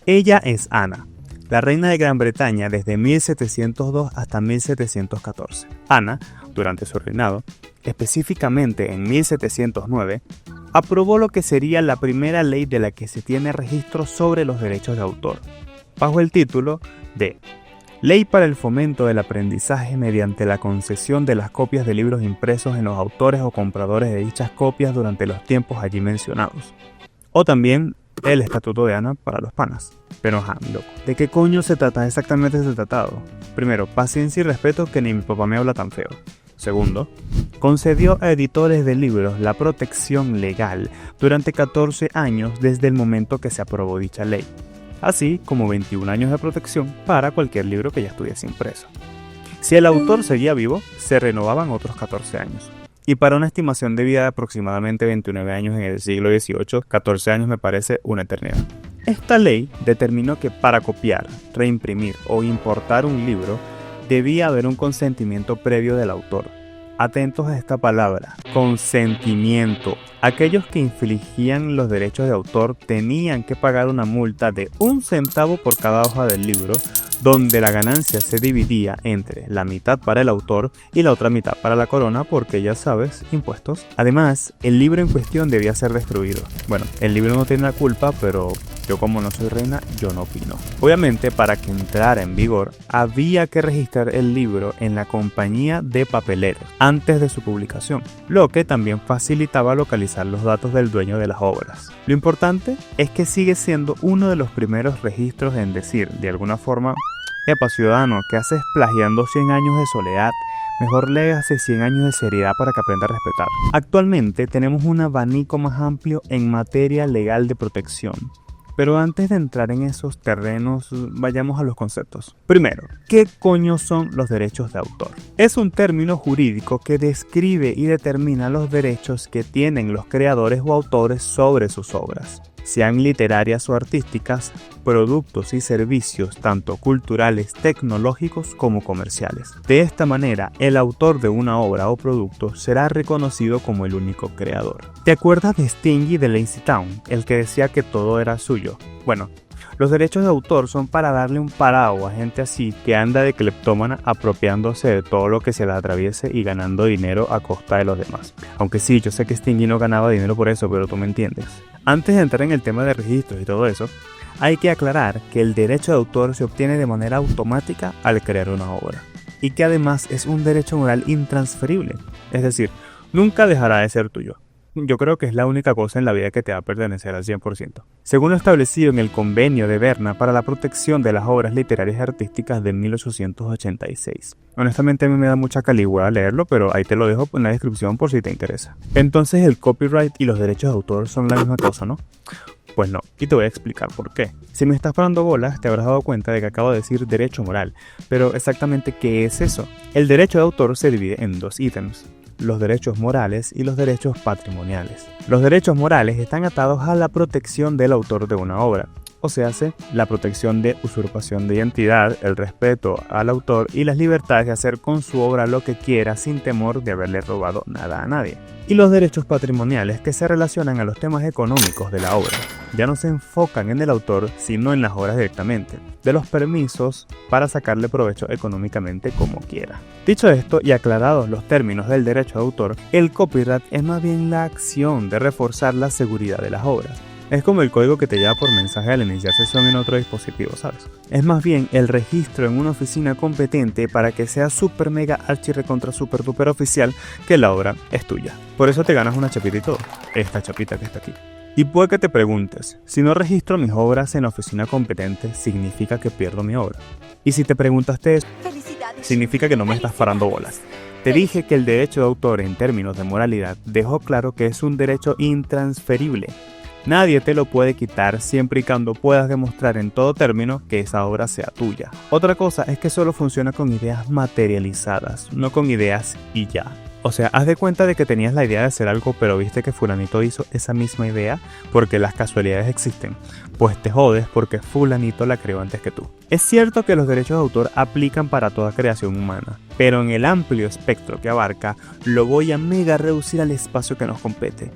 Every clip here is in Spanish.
Ella es Ana, la reina de Gran Bretaña desde 1702 hasta 1714. Ana, durante su reinado, específicamente en 1709, aprobó lo que sería la primera ley de la que se tiene registro sobre los derechos de autor, bajo el título de Ley para el fomento del aprendizaje mediante la concesión de las copias de libros impresos en los autores o compradores de dichas copias durante los tiempos allí mencionados. O también el Estatuto de Ana para los panas. Pero loco, ¿de qué coño se trata exactamente ese tratado? Primero, paciencia y respeto que ni mi papá me habla tan feo. Segundo, concedió a editores de libros la protección legal durante 14 años desde el momento que se aprobó dicha ley, así como 21 años de protección para cualquier libro que ya estuviese impreso. Si el autor seguía vivo, se renovaban otros 14 años. Y para una estimación de vida de aproximadamente 29 años en el siglo XVIII, 14 años me parece una eternidad. Esta ley determinó que para copiar, reimprimir o importar un libro, debía haber un consentimiento previo del autor. Atentos a esta palabra, consentimiento. Aquellos que infringían los derechos de autor tenían que pagar una multa de 1 centavo por cada hoja del libro, donde la ganancia se dividía entre la mitad para el autor y la otra mitad para la corona, porque ya sabes, impuestos. Además, el libro en cuestión debía ser destruido. Bueno, el libro no tiene la culpa, pero yo como no soy reina, yo no opino. Obviamente, para que entrara en vigor, había que registrar el libro en la compañía de papeleros antes de su publicación, lo que también facilitaba localizar los datos del dueño de las obras. Lo importante es que sigue siendo uno de los primeros registros en decir, de alguna forma, epa ciudadano, ¿qué haces plagiando 100 años de soledad? Mejor léase 100 años de seriedad para que aprenda a respetar. Actualmente tenemos un abanico más amplio en materia legal de protección. Pero antes de entrar en esos terrenos, vayamos a los conceptos. Primero, ¿qué coño son los derechos de autor? Es un término jurídico que describe y determina los derechos que tienen los creadores o autores sobre sus obras, sean literarias o artísticas, productos y servicios tanto culturales, tecnológicos como comerciales. De esta manera, el autor de una obra o producto será reconocido como el único creador. ¿Te acuerdas de Stingy de Lazy Town, el que decía que todo era suyo? Bueno, los derechos de autor son para darle un parado a gente así que anda de cleptómana apropiándose de todo lo que se le atraviese y ganando dinero a costa de los demás. Aunque sí, yo sé que Stingy no ganaba dinero por eso, pero tú me entiendes. Antes de entrar en el tema de registros y todo eso, hay que aclarar que el derecho de autor se obtiene de manera automática al crear una obra, y que además es un derecho moral intransferible, es decir, nunca dejará de ser tuyo. Yo creo que es la única cosa en la vida que te va a pertenecer al 100%. Según lo establecido en el Convenio de Berna para la protección de las obras literarias y artísticas de 1886. Honestamente a mí me da mucha caligüe leerlo, pero ahí te lo dejo en la descripción por si te interesa. Entonces el copyright y los derechos de autor son la misma cosa, ¿no? Pues no, y te voy a explicar por qué. Si me estás parando bolas, te habrás dado cuenta de que acabo de decir derecho moral, pero exactamente ¿qué es eso? El derecho de autor se divide en 2 ítems: los derechos morales y los derechos patrimoniales. Los derechos morales están atados a la protección del autor de una obra, o sea, la protección de usurpación de identidad, el respeto al autor y las libertades de hacer con su obra lo que quiera sin temor de haberle robado nada a nadie. Y los derechos patrimoniales, que se relacionan a los temas económicos de la obra. Ya no se enfocan en el autor, sino en las obras directamente, de los permisos para sacarle provecho económicamente como quiera. Dicho esto y aclarados los términos del derecho de autor, el copyright es más bien la acción de reforzar la seguridad de las obras. Es como el código que te llega por mensaje al iniciar sesión en otro dispositivo, ¿sabes? Es más bien el registro en una oficina competente para que sea super mega archi recontra super duper oficial que la obra es tuya. Por eso te ganas una chapita y todo. Esta chapita que está aquí. Y puede que te preguntes, si no registro mis obras en la oficina competente, ¿significa que pierdo mi obra? Y si te preguntaste eso, significa que no me estás parando bolas. Te dije que el derecho de autor en términos de moralidad dejó claro que es un derecho intransferible. Nadie te lo puede quitar siempre y cuando puedas demostrar en todo término que esa obra sea tuya. Otra cosa es que solo funciona con ideas materializadas, no con ideas y ya. O sea, haz de cuenta de que tenías la idea de hacer algo, pero viste que fulanito hizo esa misma idea, porque las casualidades existen. Pues te jodes porque fulanito la creó antes que tú. Es cierto que los derechos de autor aplican para toda creación humana, pero en el amplio espectro que abarca, lo voy a mega reducir al espacio que nos compete.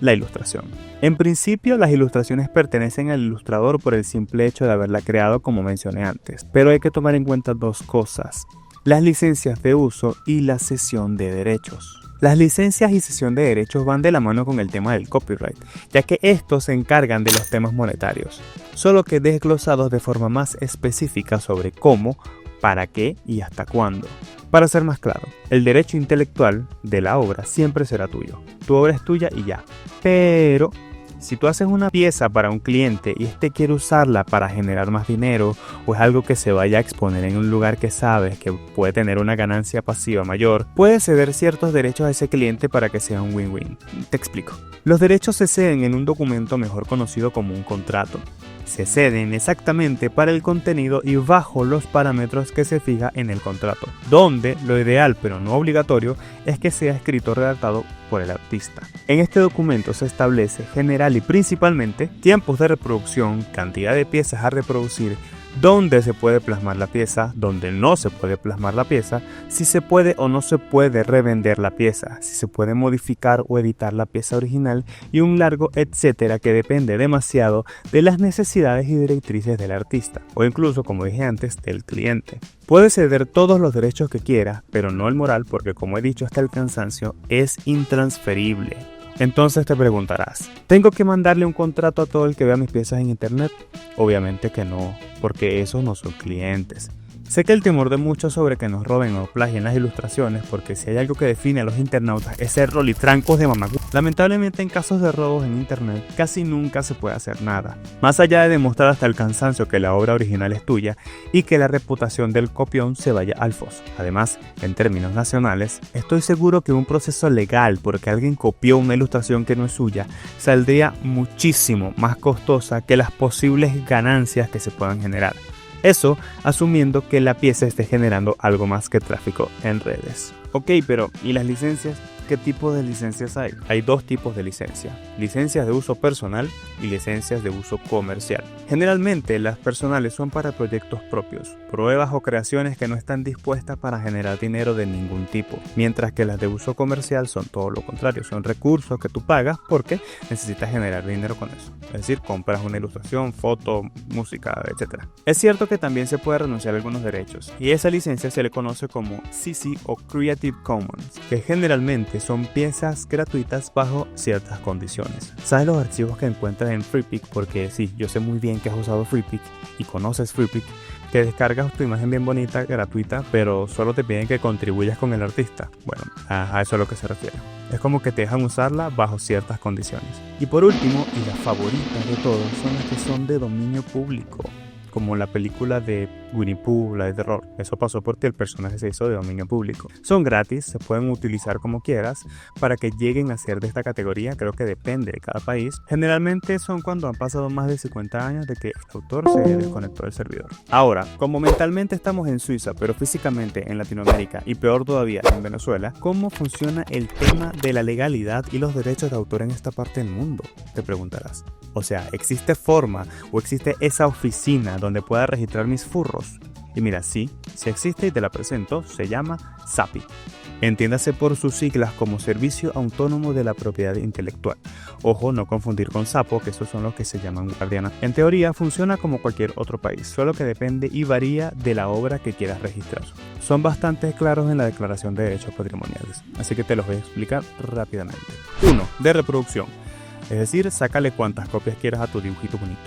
la ilustración. En principio, las ilustraciones pertenecen al ilustrador por el simple hecho de haberla creado, como mencioné antes, pero hay que tomar en cuenta dos cosas: las licencias de uso y la cesión de derechos. Las licencias y cesión de derechos van de la mano con el tema del copyright, ya que estos se encargan de los temas monetarios, solo que desglosados de forma más específica sobre cómo, para qué y hasta cuándo. Para ser más claro, el derecho intelectual de la obra siempre será tuyo. Tu obra es tuya y ya. Pero si tú haces una pieza para un cliente y este quiere usarla para generar más dinero, o es algo que se vaya a exponer en un lugar que sabes que puede tener una ganancia pasiva mayor, puedes ceder ciertos derechos a ese cliente para que sea un win-win. Te explico. Los derechos se ceden en un documento mejor conocido como un contrato. Se ceden exactamente para el contenido y bajo los parámetros que se fija en el contrato, donde lo ideal pero no obligatorio es que sea escrito o redactado por el artista. En este documento se establece general y principalmente tiempos de reproducción, cantidad de piezas a reproducir, dónde se puede plasmar la pieza, dónde no se puede plasmar la pieza, si se puede o no se puede revender la pieza, si se puede modificar o editar la pieza original y un largo etcétera que depende demasiado de las necesidades y directrices del artista, o incluso, como dije antes, del cliente. Puede ceder todos los derechos que quiera, pero no el moral, porque como he dicho hasta el cansancio, es intransferible. Entonces te preguntarás, ¿tengo que mandarle un contrato a todo el que vea mis piezas en internet? Obviamente que no, porque esos no son clientes. Sé que el temor de muchos sobre que nos roben o plagien las ilustraciones, porque si hay algo que define a los internautas es ser rolitrancos de mamá. Lamentablemente en casos de robos en internet casi nunca se puede hacer nada, más allá de demostrar hasta el cansancio que la obra original es tuya y que la reputación del copión se vaya al foso. Además, en términos nacionales, estoy seguro que un proceso legal porque alguien copió una ilustración que no es suya saldría muchísimo más costosa que las posibles ganancias que se puedan generar. Eso asumiendo que la pieza esté generando algo más que tráfico en redes. Ok, pero ¿y las licencias? ¿Qué tipo de licencias hay? Hay dos tipos de licencia: licencias de uso personal y licencias de uso comercial. Generalmente las personales son para proyectos propios, pruebas o creaciones que no están dispuestas para generar dinero de ningún tipo, mientras que las de uso comercial son todo lo contrario, son recursos que tú pagas porque necesitas generar dinero con eso. Es decir, compras una ilustración, foto, música, etc. Es cierto que también se puede renunciar a algunos derechos, y esa licencia se le conoce como CC o Creative Commons, que generalmente son piezas gratuitas bajo ciertas condiciones. ¿Sabes los archivos que encuentras en Freepik? Porque sí, yo sé muy bien que has usado Freepik y conoces Freepik, que descargas tu imagen bien bonita, gratuita, pero solo te piden que contribuyas con el artista. Bueno, a eso es a lo que se refiere. Es como que te dejan usarla bajo ciertas condiciones. Y por último, y las favoritas de todos, son las que son de dominio público, como la película de Winnie Pooh, la de terror. Eso pasó porque el personaje se hizo de dominio público. Son gratis, se pueden utilizar como quieras. Para que lleguen a ser de esta categoría, creo que depende de cada país. Generalmente son cuando han pasado más de 50 años de que el autor se desconectó del servidor. Ahora, como mentalmente estamos en Suiza, pero físicamente en Latinoamérica y peor todavía en Venezuela, ¿cómo funciona el tema de la legalidad y los derechos de autor en esta parte del mundo? Te preguntarás. O sea, ¿existe forma o existe esa oficina donde pueda registrar mis furros? Y mira, sí existe y te la presento, se llama SAPI. Entiéndase por sus siglas como Servicio Autónomo de la Propiedad Intelectual. Ojo, no confundir con SAPO, que esos son los que se llaman guardianas. En teoría funciona como cualquier otro país, solo que depende y varía de la obra que quieras registrar. Son bastante claros en la Declaración de Derechos Patrimoniales, así que te los voy a explicar rápidamente. 1. De reproducción. Es decir, sácale cuantas copias quieras a tu dibujito bonito.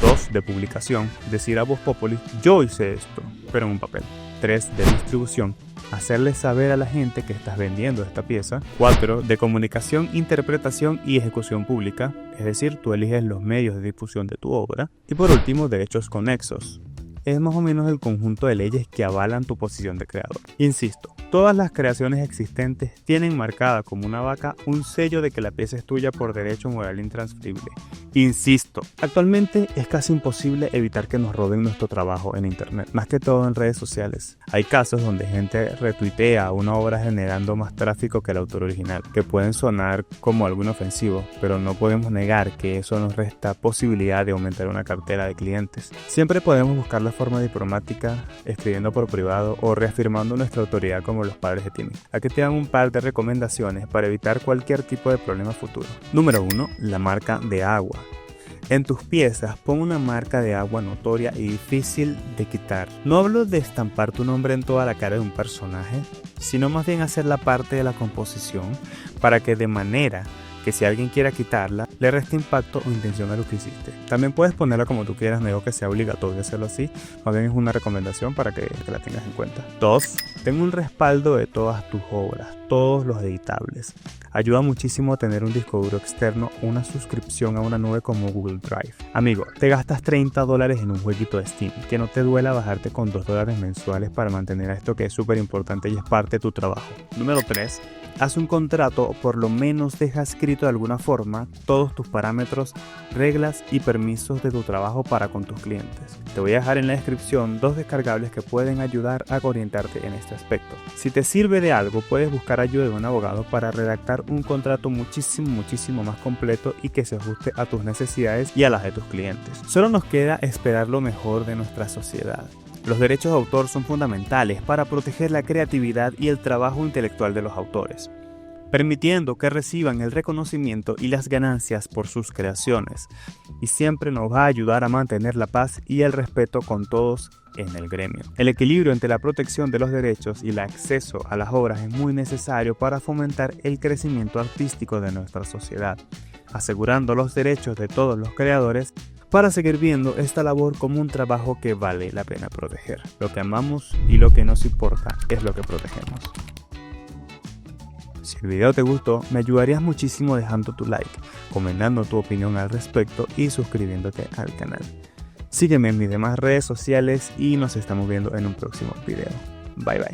2. De publicación, decir a voz populi, yo hice esto, pero en un papel. 3. De distribución, hacerle saber a la gente que estás vendiendo esta pieza. 4. De comunicación, interpretación y ejecución pública, es decir, tú eliges los medios de difusión de tu obra. Y por último, derechos conexos. Es más o menos el conjunto de leyes que avalan tu posición de creador. Insisto, todas las creaciones existentes tienen marcada como una vaca un sello de que la pieza es tuya por derecho moral intransferible. Insisto, actualmente es casi imposible evitar que nos roben nuestro trabajo en internet, más que todo en redes sociales. Hay casos donde gente retuitea una obra generando más tráfico que el autor original, que pueden sonar como algo inofensivo, pero no podemos negar que eso nos resta posibilidad de aumentar una cartera de clientes. Siempre podemos buscar la forma diplomática, escribiendo por privado o reafirmando nuestra autoridad como los padres de Timmy. Aquí te dan un par de recomendaciones para evitar cualquier tipo de problema futuro. Número 1. La marca de agua. En tus piezas pon una marca de agua notoria y difícil de quitar. No hablo de estampar tu nombre en toda la cara de un personaje, sino más bien hacerla parte de la composición para que de manera que si alguien quiera quitarla, le reste impacto o intención a lo que hiciste. También puedes ponerla como tú quieras, no digo que sea obligatorio hacerlo así, más bien es una recomendación para que la tengas en cuenta. 2. Ten un respaldo de todas tus obras, todos los editables. Ayuda muchísimo tener un disco duro externo o una suscripción a una nube como Google Drive. Amigo, te gastas $30 en un jueguito de Steam, que no te duela bajarte con $2 mensuales para mantener a esto que es súper importante y es parte de tu trabajo. Número 3. Haz un contrato o por lo menos deja escrito de alguna forma todos tus parámetros, reglas y permisos de tu trabajo para con tus clientes. Te voy a dejar en la descripción 2 descargables que pueden ayudar a orientarte en este aspecto. Si te sirve de algo, puedes buscar ayuda de un abogado para redactar un contrato muchísimo más completo y que se ajuste a tus necesidades y a las de tus clientes. Solo nos queda esperar lo mejor de nuestra sociedad. Los derechos de autor son fundamentales para proteger la creatividad y el trabajo intelectual de los autores, permitiendo que reciban el reconocimiento y las ganancias por sus creaciones, y siempre nos va a ayudar a mantener la paz y el respeto con todos en el gremio. El equilibrio entre la protección de los derechos y el acceso a las obras es muy necesario para fomentar el crecimiento artístico de nuestra sociedad, asegurando los derechos de todos los creadores para seguir viendo esta labor como un trabajo que vale la pena proteger. Lo que amamos y lo que nos importa es lo que protegemos. Si el video te gustó, me ayudarías muchísimo dejando tu like, comentando tu opinión al respecto y suscribiéndote al canal. Sígueme en mis demás redes sociales y nos estamos viendo en un próximo video. Bye bye.